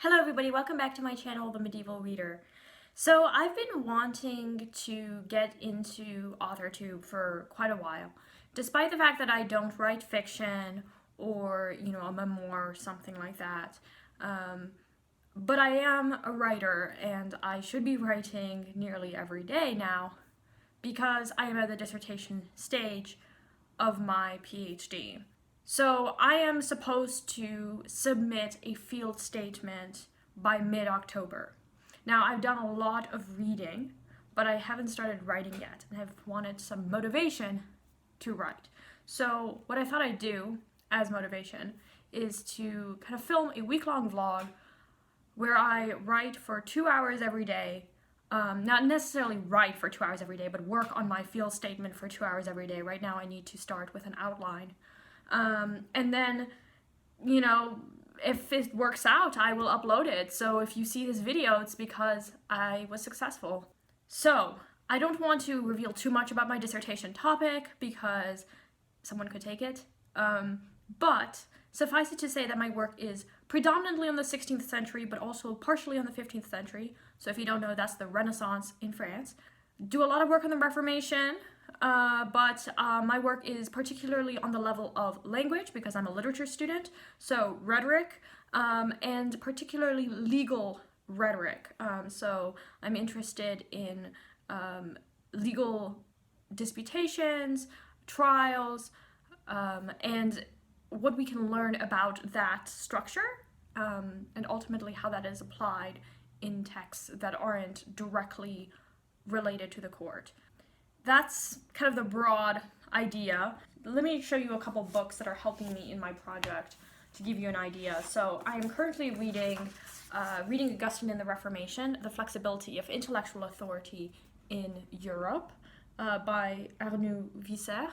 Hello everybody, welcome back to my channel, The Medieval Reader. So I've been wanting to get into AuthorTube for quite a while, despite the fact that I don't write fiction or, a memoir or something like that. But I am a writer and I should be writing nearly every day now because I am at the dissertation stage of my PhD. So I am supposed to submit a field statement by mid-October. Now I've done a lot of reading, but I haven't started writing yet, and I've wanted some motivation to write. So what I thought I'd do as motivation is to kind of film a week-long vlog where I write for 2 hours every day. Not necessarily write for 2 hours every day, but work on my field statement for 2 hours every day. Right now I need to start with an outline. And then, if it works out, I will upload it. So if you see this video, it's because I was successful. So I don't want to reveal too much about my dissertation topic because someone could take it. But suffice it to say that my work is predominantly on the 16th century, but also partially on the 15th century. So if you don't know, that's the Renaissance in France. Do a lot of work on the Reformation. But my work is particularly on the level of language because I'm a literature student, so rhetoric, and particularly legal rhetoric. So I'm interested in legal disputations, trials, and what we can learn about that structure, and ultimately how that is applied in texts that aren't directly related to the court. That's kind of the broad idea. Let me show you a couple books that are helping me in my project to give you an idea. So I am currently reading Augustine in the Reformation, The Flexibility of Intellectual Authority in Europe by Arnoux Visser.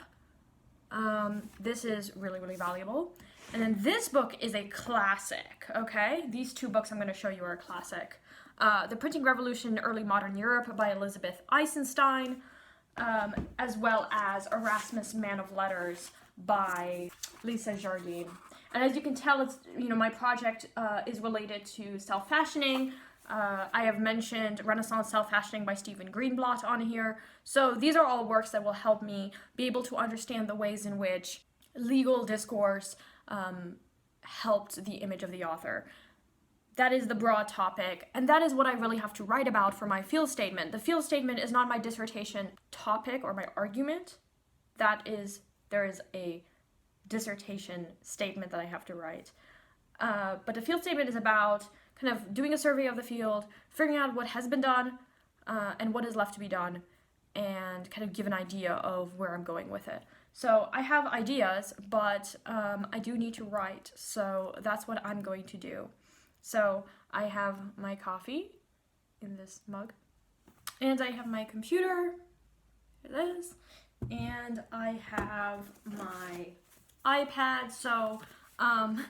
This is really, really valuable. And then this book is a classic, okay? These two books I'm going to show you are a classic. The Printing Revolution in Early Modern Europe by Elizabeth Eisenstein. As well as Erasmus, Man of Letters by Lisa Jardine. And as you can tell, it's my project is related to self-fashioning. I have mentioned Renaissance Self-Fashioning by Stephen Greenblatt on here. So these are all works that will help me be able to understand the ways in which legal discourse helped the image of the author. That is the broad topic, and that is what I really have to write about for my field statement. The field statement is not my dissertation topic or my argument. There is a dissertation statement that I have to write. But the field statement is about kind of doing a survey of the field, figuring out what has been done, and what is left to be done, and kind of give an idea of where I'm going with it. So I have ideas, but I do need to write, so that's what I'm going to do. So I have my coffee in this mug, and I have my computer, here it is, and I have my iPad. So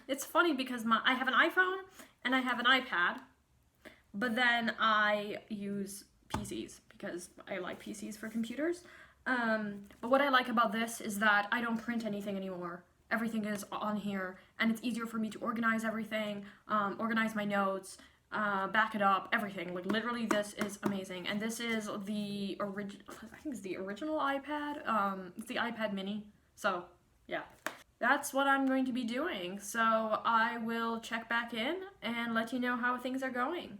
it's funny because I have an iPhone and I have an iPad, but then I use PCs because I like PCs for computers. But what I like about this is that I don't print anything anymore. Everything is on here, and it's easier for me to organize everything, organize my notes, back it up, everything. Like, literally, this is amazing. And this is the original iPad. It's the iPad mini. So, yeah. That's what I'm going to be doing. So I will check back in and let you know how things are going.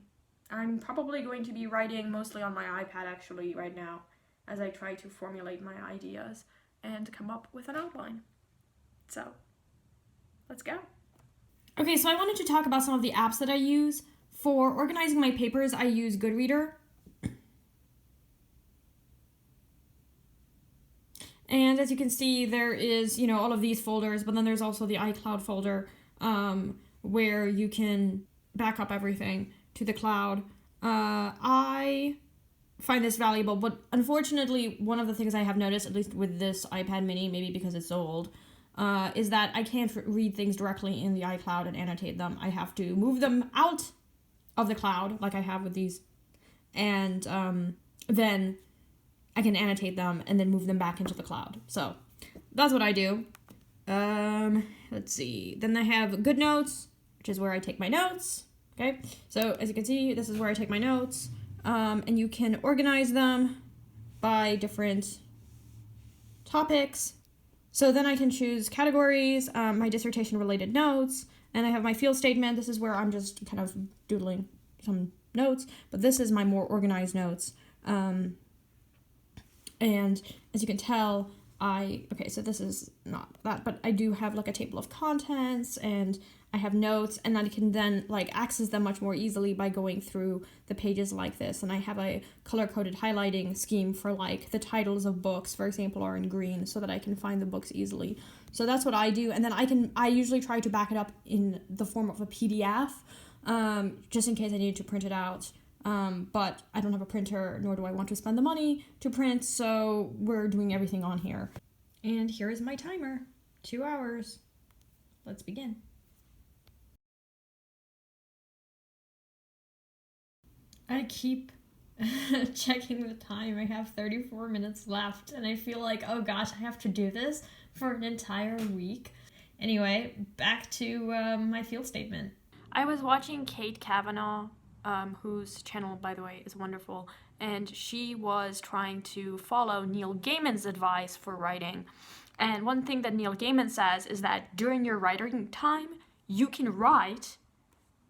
I'm probably going to be writing mostly on my iPad, actually, right now, as I try to formulate my ideas and come up with an outline. So, let's go. Okay, so I wanted to talk about some of the apps that I use. For organizing my papers, I use Goodreader. And as you can see, there is, all of these folders, but then there's also the iCloud folder where you can back up everything to the cloud. I find this valuable, but unfortunately, one of the things I have noticed, at least with this iPad mini, maybe because it's so old, is that I can't read things directly in the iCloud and annotate them. I have to move them out of the cloud, like I have with these, and then I can annotate them and then move them back into the cloud. So that's what I do. Let's see. Then I have GoodNotes, which is where I take my notes. Okay, so as you can see, this is where I take my notes, and you can organize them by different topics. So then I can choose categories, my dissertation related notes, and I have my field statement. This is where I'm just kind of doodling some notes, but this is my more organized notes. And as you can tell, so this is not that, but I do have like a table of contents, and I have notes, and I can then like access them much more easily by going through the pages like this. And I have a color-coded highlighting scheme for like the titles of books, for example, are in green, so that I can find the books easily. So that's what I do, and then I usually try to back it up in the form of a PDF, just in case I need to print it out. But I don't have a printer, nor do I want to spend the money to print, so we're doing everything on here. And here is my timer, 2 hours. Let's begin. I keep checking the time. I have 34 minutes left, and I feel like, oh gosh, I have to do this for an entire week. Anyway, back to my field statement. I was watching Kate Kavanaugh, whose channel, by the way, is wonderful, and she was trying to follow Neil Gaiman's advice for writing. And one thing that Neil Gaiman says is that during your writing time, you can write,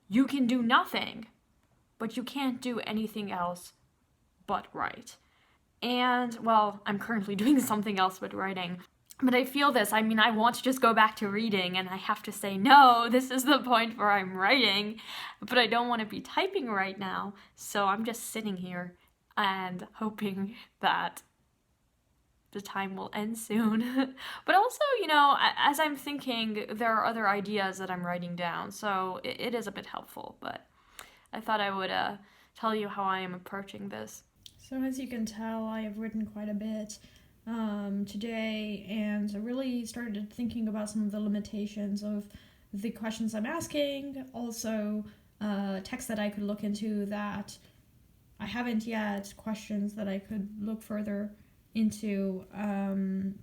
you can do nothing, but you can't do anything else but write. And, well, I'm currently doing something else but writing. But I feel this, I want to just go back to reading, and I have to say, no, this is the point where I'm writing, but I don't want to be typing right now, so I'm just sitting here and hoping that the time will end soon. But also, as I'm thinking, there are other ideas that I'm writing down, so it is a bit helpful, but I thought I would tell you how I am approaching this. So as you can tell, I have written quite a bit today, and I really started thinking about some of the limitations of the questions I'm asking, also texts that I could look into that I haven't yet, questions that I could look further into,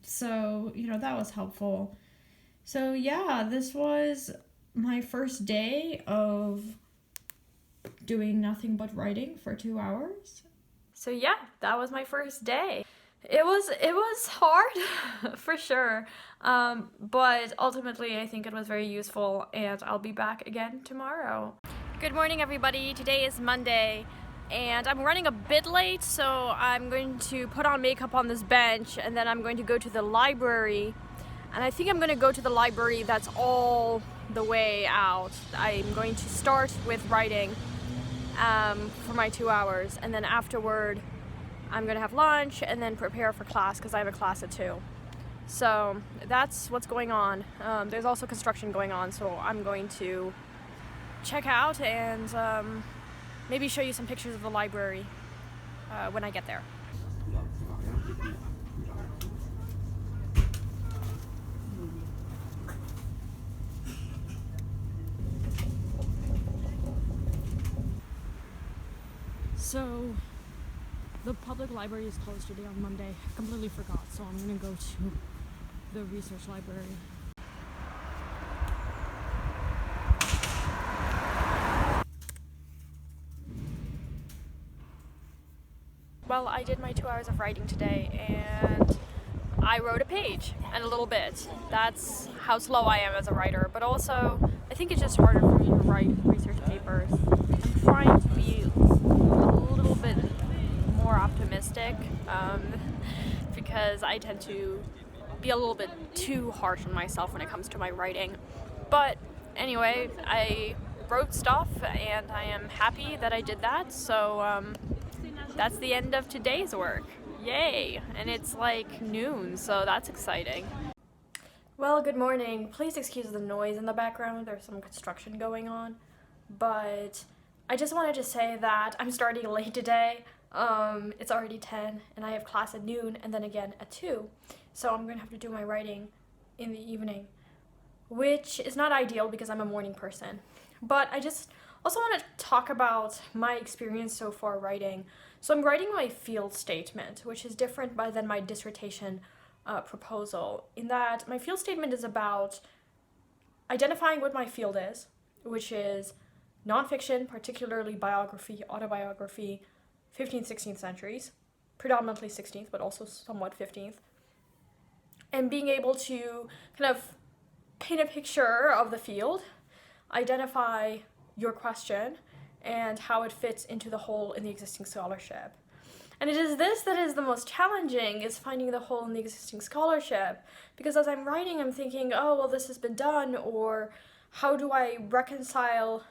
so that was helpful. So yeah, this was my first day of doing nothing but writing for 2 hours. So yeah, that was my first day. It was hard, for sure, but ultimately I think it was very useful, and I'll be back again tomorrow. Good morning, everybody. Today is Monday, and I'm running a bit late, so I'm going to put on makeup on this bench, and then I'm going to go to the library, and I think I'm going to go to the library that's all the way out. I'm going to start with writing for my 2 hours, and then afterward I'm going to have lunch and then prepare for class, because I have a class at 2. So that's what's going on. There's also construction going on, so I'm going to check out and maybe show you some pictures of the library when I get there. So the public library is closed today on Monday. I completely forgot, so I'm gonna go to the research library. Well, I did my 2 hours of writing today, and I wrote a page and a little bit. That's how slow I am as a writer, but also I think it's just harder for me to write research papers. I'm trying to be a little bit more optimistic, because I tend to be a little bit too harsh on myself when it comes to my writing. But anyway, I wrote stuff, and I am happy that I did that, so that's the end of today's work. Yay! And it's like noon, so that's exciting. Well, good morning. Please excuse the noise in the background. There's some construction going on, but I just wanted to say that I'm starting late today. It's already 10, and I have class at noon, and then again at 2, so I'm gonna have to do my writing in the evening, which is not ideal because I'm a morning person. But I just also want to talk about my experience so far writing. So I'm writing my field statement, which is different than my dissertation proposal, in that my field statement is about identifying what my field is, which is nonfiction, particularly biography, autobiography, 15th, 16th centuries, predominantly 16th, but also somewhat 15th, and being able to kind of paint a picture of the field, identify your question, and how it fits into the whole in the existing scholarship. And it is this that is the most challenging, is finding the hole in the existing scholarship. Because as I'm writing, I'm thinking, oh, well, this has been done, or how do I reconcile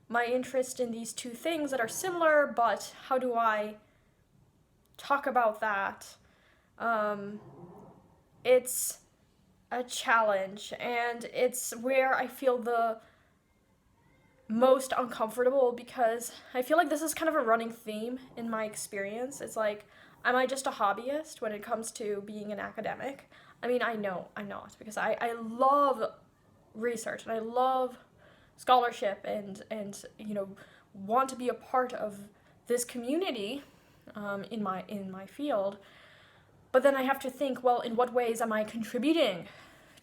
my interest in these two things that are similar, but how do I talk about that? It's a challenge, and it's where I feel the most uncomfortable, because I feel like this is kind of a running theme in my experience. It's like, am I just a hobbyist when it comes to being an academic? I mean, I know I'm not, because I love research and I love scholarship and want to be a part of this community in my field. But then I have to think, well, in what ways am I contributing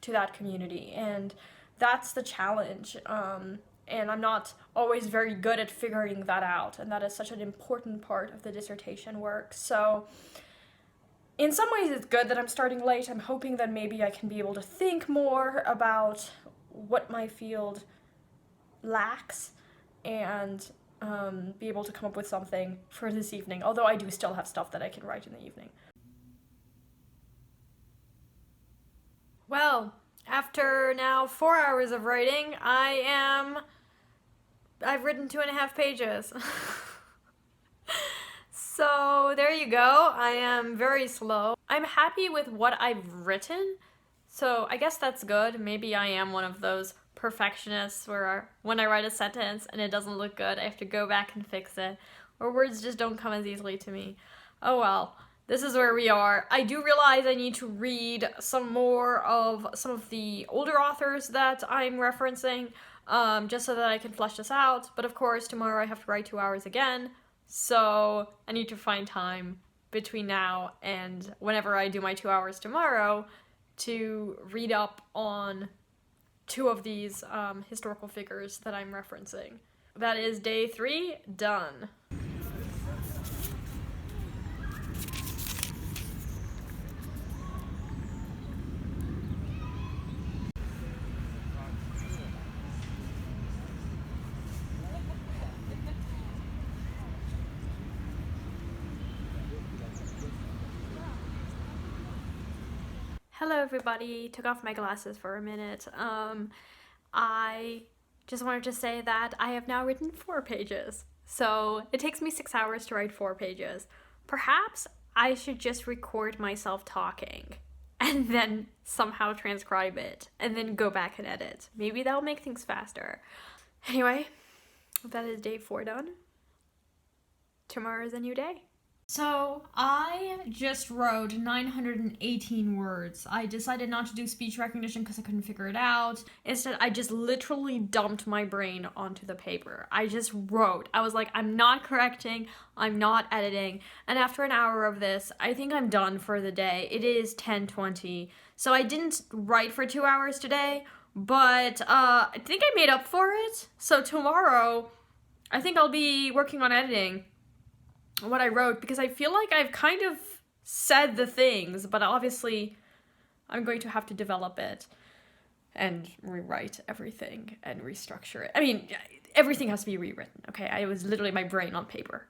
to that community? And that's the challenge. And I'm not always very good at figuring that out, and that is such an important part of the dissertation work. So in some ways it's good that I'm starting late. I'm hoping that maybe I can be able to think more about what my field lacks and be able to come up with something for this evening, although I do still have stuff that I can write in the evening. Well, after now 4 hours of writing, I've written 2.5 pages. So there you go. I am very slow. I'm happy with what I've written, so I guess that's good. Maybe I am one of those perfectionists where when I write a sentence and it doesn't look good, I have to go back and fix it, or words just don't come as easily to me. Oh well. This is where we are. I do realize I need to read some more of some of the older authors that I'm referencing, just so that I can flesh this out. But of course, tomorrow I have to write 2 hours again, so I need to find time between now and whenever I do my 2 hours tomorrow to read up on 2 of these historical figures that I'm referencing. That is day 3, done. Hello everybody, took off my glasses for a minute. I just wanted to say that I have now written 4 pages. So it takes me 6 hours to write 4 pages. Perhaps I should just record myself talking and then somehow transcribe it and then go back and edit. Maybe that'll make things faster. Anyway, that is day 4 done. Tomorrow is a new day. So I just wrote 918 words. I decided not to do speech recognition because I couldn't figure it out. Instead, I just literally dumped my brain onto the paper. I just wrote. I was like, I'm not correcting, I'm not editing. And after an hour of this, I think I'm done for the day. It is 10:20. So I didn't write for 2 hours today, but I think I made up for it. So tomorrow, I think I'll be working on editing what I wrote, because I feel like I've kind of said the things, but obviously I'm going to have to develop it and rewrite everything and restructure it. I mean, everything has to be rewritten, okay? I was literally my brain on paper.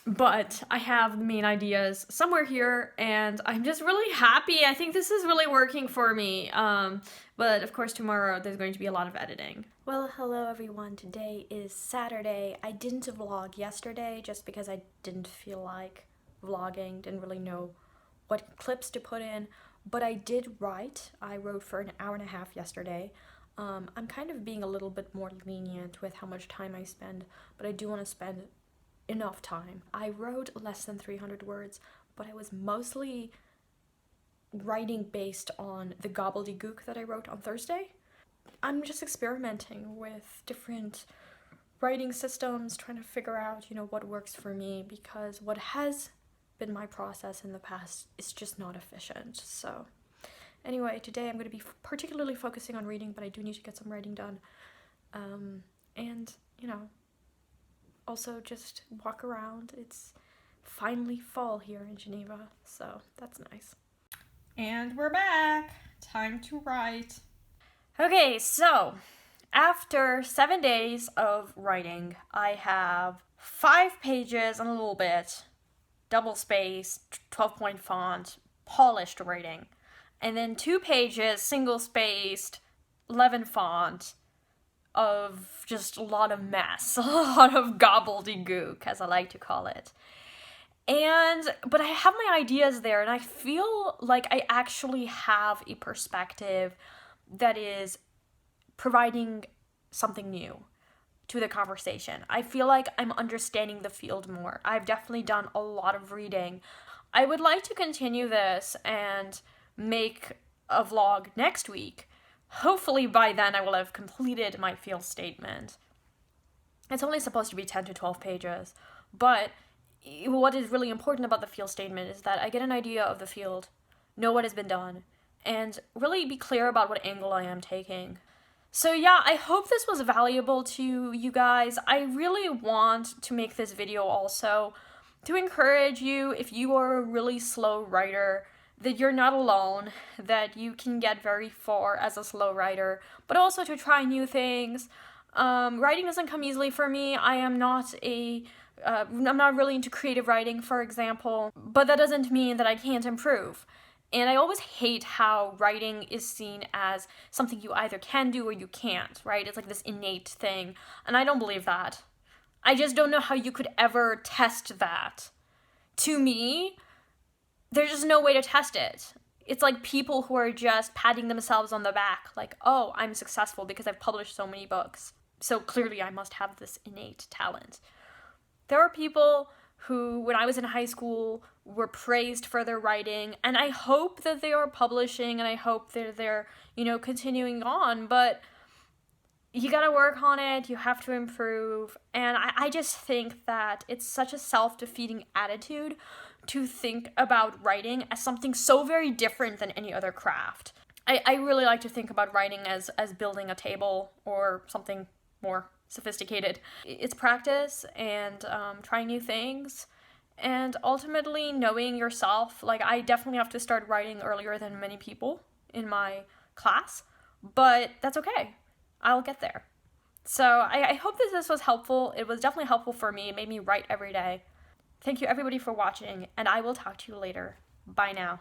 But I have the main ideas somewhere here, and I'm just really happy. I think this is really working for me. But of course tomorrow there's going to be a lot of editing. Well, hello everyone. Today is Saturday. I didn't vlog yesterday just because I didn't feel like vlogging, didn't really know what clips to put in, but I did write. I wrote for an hour and a half yesterday. I'm kind of being a little bit more lenient with how much time I spend, but I do want to spend enough time. I wrote less than 300 words, but I was mostly writing based on the gobbledygook that I wrote on Thursday. I'm just experimenting with different writing systems, trying to figure out, what works for me, because what has been my process in the past is just not efficient. So anyway, today I'm going to be particularly focusing on reading, but I do need to get some writing done. And also just walk around. It's finally fall here in Geneva, so that's nice. And we're back. Time to write. Okay, so after 7 days of writing, I have 5 pages and a little bit, double spaced, 12-point font, polished writing, and then 2 pages, single spaced, 11 font of just a lot of mess, a lot of gobbledygook, as I like to call it. But I have my ideas there, and I feel like I actually have a perspective that is providing something new to the conversation. I feel like I'm understanding the field more. I've definitely done a lot of reading. I would like to continue this and make a vlog next week. Hopefully by then I will have completed my field statement. It's only supposed to be 10 to 12 pages, but what is really important about the field statement is that I get an idea of the field, know what has been done, and really be clear about what angle I am taking. So yeah, I hope this was valuable to you guys. I really want to make this video also to encourage you, if you are a really slow writer, that you're not alone, that you can get very far as a slow writer, but also to try new things. Writing doesn't come easily for me. I'm not really into creative writing, for example, but that doesn't mean that I can't improve. And I always hate how writing is seen as something you either can do or you can't, right? It's like this innate thing, and I don't believe that. I just don't know how you could ever test that. To me, there's just no way to test it. It's like people who are just patting themselves on the back, like, oh, I'm successful because I've published so many books, so clearly I must have this innate talent. There are people who, when I was in high school, were praised for their writing, and I hope that they are publishing, and I hope that they're, continuing on, but you gotta work on it, you have to improve, and I just think that it's such a self-defeating attitude to think about writing as something so very different than any other craft. I really like to think about writing as building a table or something more sophisticated. It's practice and trying new things and ultimately knowing yourself. Like, I definitely have to start writing earlier than many people in my class, but that's okay. I'll get there. So I hope that this was helpful. It was definitely helpful for me. It made me write every day. Thank you everybody for watching, and I will talk to you later. Bye now.